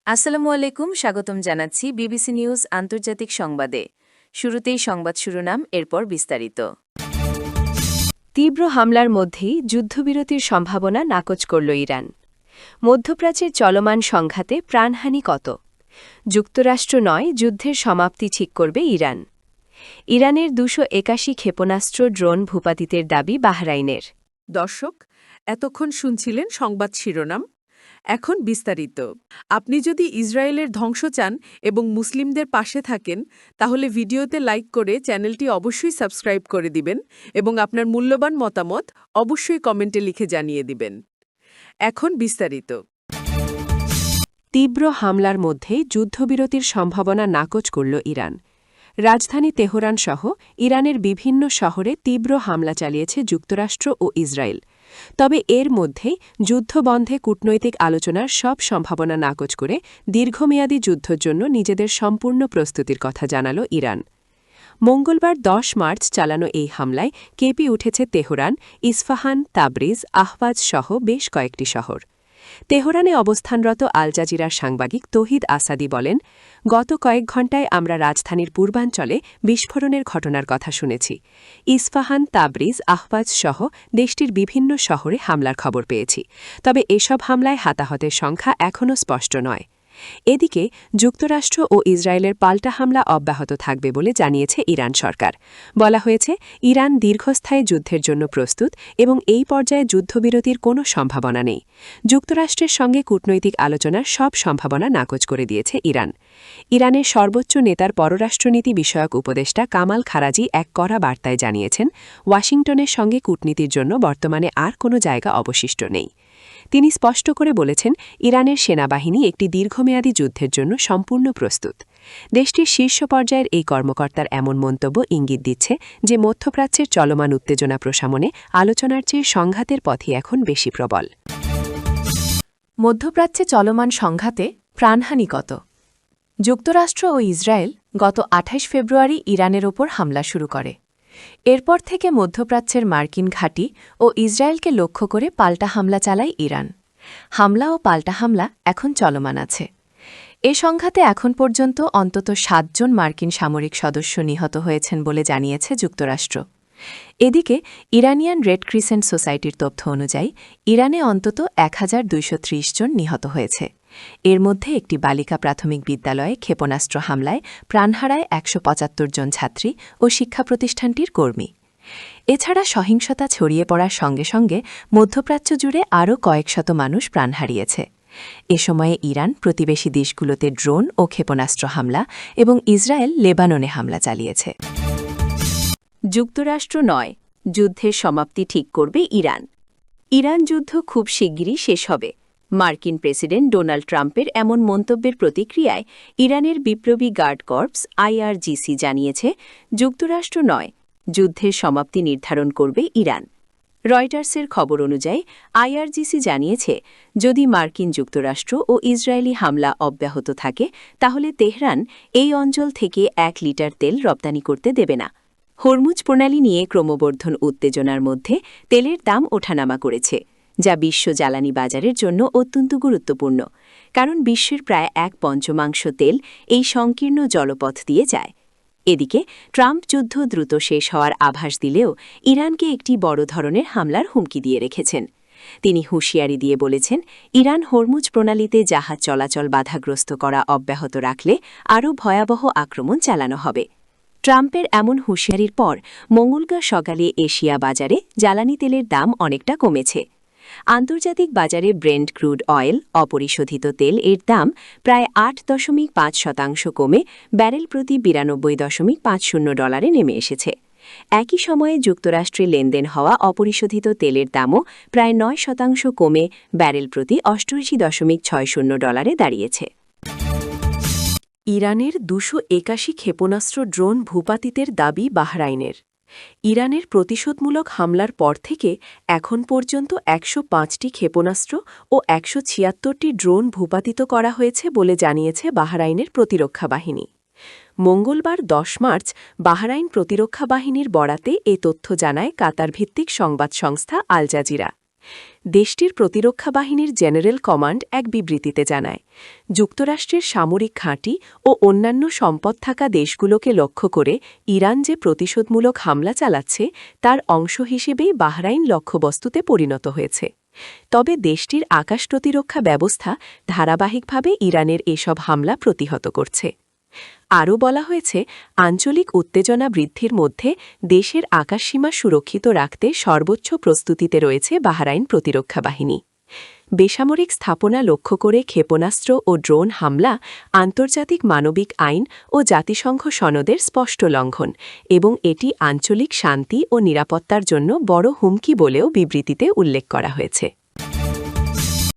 আসসালামু আলাইকুম, স্বাগতম জানাচ্ছি বিবিসি নিউজ আন্তর্জাতিক সংবাদে। শুরুতেই সংবাদ শিরোনাম, এরপর বিস্তারিত। তীব্র হামলার মধ্যেই যুদ্ধবিরতির সম্ভাবনা নাকচ করল ইরান। মধ্যপ্রাচ্যের চলমান সংঘাতে প্রাণহানি কত? যুক্তরাষ্ট্র নয়, যুদ্ধের সমাপ্তি ঠিক করবে ইরান। ইরানের ২৮১ ক্ষেপণাস্ত্র ড্রোন ভূপাতিতের দাবি বাহরাইনের। দর্শক, এতক্ষণ শুনছিলেন সংবাদ শিরোনাম। এখন বিস্তারিত। আপনি যদি ইসরায়েলের ধ্বংস চান এবং মুসলিমদের পাশে থাকেন, তাহলে ভিডিওতে লাইক করে চ্যানেলটি অবশ্যই সাবস্ক্রাইব করে দিবেন এবং আপনার মূল্যবান মতামত অবশ্যই কমেন্টে লিখে জানিয়ে দিবেন। এখন বিস্তারিত। তীব্র হামলার মধ্যেই যুদ্ধবিরতির সম্ভাবনা নাকচ করল ইরান। রাজধানী তেহরান সহ ইরানের বিভিন্ন শহরে তীব্র হামলা চালিয়েছে যুক্তরাষ্ট্র ও ইসরায়েল। তবে এর মধ্যেই যুদ্ধবন্ধে কূটনৈতিক আলোচনার সব সম্ভাবনা নাকচ করে দীর্ঘমেয়াদী যুদ্ধের জন্য নিজেদের সম্পূর্ণ প্রস্তুতির কথা জানাল ইরান। মঙ্গলবার ১০ মার্চ চালানো এই হামলায় কেঁপে উঠেছে তেহরান, ইস্ফাহান, তাবরিজ, আহওয়াজ সহ বেশ কয়েকটি শহর। তেহরানে অবস্থানরত আল জাজিরার সাংবাদিক তৌহিদ আসাদি বলেন, গত কয়েক ঘণ্টায় আমরা রাজধানীর পূর্বাঞ্চলে বিস্ফোরণের ঘটনার কথা শুনেছি। ইস্ফাহান, তাবরিজ, আহওয়াজ সহ দেশটির বিভিন্ন শহরে হামলার খবর পেয়েছি। তবে এসব হামলায় হতাহতের সংখ্যা এখনও স্পষ্ট নয়। এদিকে যুক্তরাষ্ট্র ও ইসরায়েলের পাল্টা হামলা অব্যাহত থাকবে বলে জানিয়েছে ইরান সরকার। বলা হয়েছে, ইরান দীর্ঘস্থায়ী যুদ্ধের জন্য প্রস্তুত এবং এই পর্যায়ে যুদ্ধবিরতির কোনো সম্ভাবনা নেই। যুক্তরাষ্ট্রের সঙ্গে কূটনৈতিক আলোচনার সব সম্ভাবনা নাকচ করে দিয়েছে ইরান। ইরানের সর্বোচ্চ নেতার পররাষ্ট্রনীতি বিষয়ক উপদেষ্টা কামাল খারাজি এক কড়া বার্তায় জানিয়েছেন, ওয়াশিংটনের সঙ্গে কূটনীতির জন্য বর্তমানে আর কোনো জায়গা অবশিষ্ট নেই। তিনি স্পষ্ট করে বলেছেন, ইরানের সেনাবাহিনী একটি দীর্ঘমেয়াদী যুদ্ধের জন্য সম্পূর্ণ প্রস্তুত। দেশটির শীর্ষ পর্যায়ের এই কর্মকর্তার এমন মন্তব্য ইঙ্গিত দিচ্ছে যে মধ্যপ্রাচ্যের চলমান উত্তেজনা প্রশমনে আলোচনার চেয়ে সংঘাতের পথই এখন বেশি প্রবল। মধ্যপ্রাচ্যে চলমান সংঘাতে প্রাণহানি কত? যুক্তরাষ্ট্র ও ইসরায়েল গত ২৮ ফেব্রুয়ারি ইরানের ওপর হামলা শুরু করে। এরপর থেকে মধ্যপ্রাচ্যের মার্কিন ঘাঁটি ও ইসরায়েলকে লক্ষ্য করে পাল্টা হামলা চালায় ইরান। হামলা ও পাল্টা হামলা এখন চলমান আছে। এ সংঘাতে এখন পর্যন্ত অন্তত ৭ জন মার্কিন সামরিক সদস্য নিহত হয়েছেন বলে জানিয়েছে যুক্তরাষ্ট্র। এদিকে ইরানিয়ান রেড ক্রিসেন্ট সোসাইটির তথ্য অনুযায়ী ইরানে অন্তত ১,২৩০ জন নিহত হয়েছে। এর মধ্যে একটি বালিকা প্রাথমিক বিদ্যালয়ে ক্ষেপণাস্ত্র হামলায় প্রাণ হারায় ১৭৫ জন ছাত্রী ও শিক্ষা প্রতিষ্ঠানটির কর্মী। এছাড়া সহিংসতা ছড়িয়ে পড়ার সঙ্গে সঙ্গে মধ্যপ্রাচ্য জুড়ে আরও কয়েক শত মানুষ প্রাণ হারিয়েছে। এ সময়ে ইরান প্রতিবেশী দেশগুলোতে ড্রোন ও ক্ষেপণাস্ত্র হামলা এবং ইসরায়েল লেবাননে হামলা চালিয়েছে। যুক্তরাষ্ট্র নয়, যুদ্ধের সমাপ্তি ঠিক করবে ইরান। ইরান যুদ্ধ খুব শিগগিরই শেষ হবে। মার্কিন প্রেসিডেন্ট ডোনাল্ড ট্রাম্পের এমন মন্তব্যের প্রতিক্রিয়ায় ইরানের বিপ্লবী গার্ড কর্পস আইআরজিসি জানিয়েছে, যুক্তরাষ্ট্র নয়, যুদ্ধের সমাপ্তি নির্ধারণ করবে ইরান। রয়টার্সের খবর অনুযায়ী আইআরজিসি জানিয়েছে, যদি মার্কিন যুক্তরাষ্ট্র ও ইসরায়েলি হামলা অব্যাহত থাকে তাহলে তেহরান এই অঞ্চল থেকে ১ লিটার তেল রপ্তানি করতে দেবে না। হরমুজ প্রণালী নিয়ে ক্রমবর্ধন উত্তেজনার মধ্যে তেলের দাম ওঠানামা করেছে, যা বিশ্ব জ্বালানি বাজারের জন্য অত্যন্ত গুরুত্বপূর্ণ, কারণ বিশ্বের প্রায় ১/৫ তেল এই সংকীর্ণ জলপথ দিয়ে যায়। এদিকে ট্রাম্প যুদ্ধ দ্রুত শেষ হওয়ার আভাস দিলেও ইরানকে একটি বড় ধরনের হামলার হুমকি দিয়ে রেখেছেন। তিনি হুঁশিয়ারি দিয়ে বলেছেন, ইরান হরমুজ প্রণালীতে জাহাজ চলাচল বাধাগ্রস্ত করা অব্যাহত রাখলে আরও ভয়াবহ আক্রমণ চালানো হবে। ট্রাম্পের এমন হুঁশিয়ারির পর মঙ্গলবার সকালে এশিয়া বাজারে জ্বালানি তেলের দাম অনেকটা কমেছে। আন্তর্জাতিক বাজারে ব্রেন্ট ক্রুড অয়েল অপরিশোধিত তেল এর দাম প্রায় ৮.৫% কমে ব্যারেল প্রতি $৯২.৫০ নেমে এসেছে। একই সময়ে যুক্তরাষ্ট্রে লেনদেন হওয়া অপরিশোধিত তেলের দামও প্রায় ৯% কমে ব্যারেল প্রতি $৮৮.৬০ দাঁড়িয়েছে। ইরানের ২৮১ ক্ষেপণাস্ত্র ড্রোন ভূপাতিতের দাবি বাহরাইনের। ইরানের প্রতিশোধমূলক হামলার পর থেকে এখন পর্যন্ত ১০৫টি ক্ষেপণাস্ত্র ও ১৭৬টি ড্রোন ভূপাতিত করা হয়েছে বলে জানিয়েছে বাহরাইনের প্রতিরক্ষা বাহিনী। মঙ্গলবার ১০ মার্চ বাহরাইন প্রতিরক্ষা বাহিনীর বরাতে এ তথ্য জানায় কাতার ভিত্তিক সংবাদ সংস্থা আল জাজিরা। দেশটির প্রতিরক্ষা বাহিনীর জেনারেল কমান্ড এক বিবৃতিতে জানায়, যুক্তরাষ্ট্রের সামরিক ঘাঁটি ও অন্যান্য সম্পদ থাকা দেশগুলোকে লক্ষ্য করে ইরান যে প্রতিশোধমূলক হামলা চালাচ্ছে তার অংশ হিসেবেই বাহরাইন লক্ষ্যবস্তুতে পরিণত হয়েছে। তবে দেশটির আকাশ প্রতিরক্ষা ব্যবস্থা ধারাবাহিকভাবে ইরানের এসব হামলা প্রতিহত করছে। আরও বলা হয়েছে, আঞ্চলিক উত্তেজনা বৃদ্ধির মধ্যে দেশের আকাশসীমা সুরক্ষিত রাখতে সর্বোচ্চ প্রস্তুতিতে রয়েছে বাহরাইন প্রতিরক্ষা বাহিনী। বেসামরিক স্থাপনা লক্ষ্য করে ক্ষেপণাস্ত্র ও ড্রোন হামলা আন্তর্জাতিক মানবিক আইন ও জাতিসংঘ সনদের স্পষ্ট লঙ্ঘন এবং এটি আঞ্চলিক শান্তি ও নিরাপত্তার জন্য বড় হুমকি বলেও বিবৃতিতে উল্লেখ করা হয়েছে।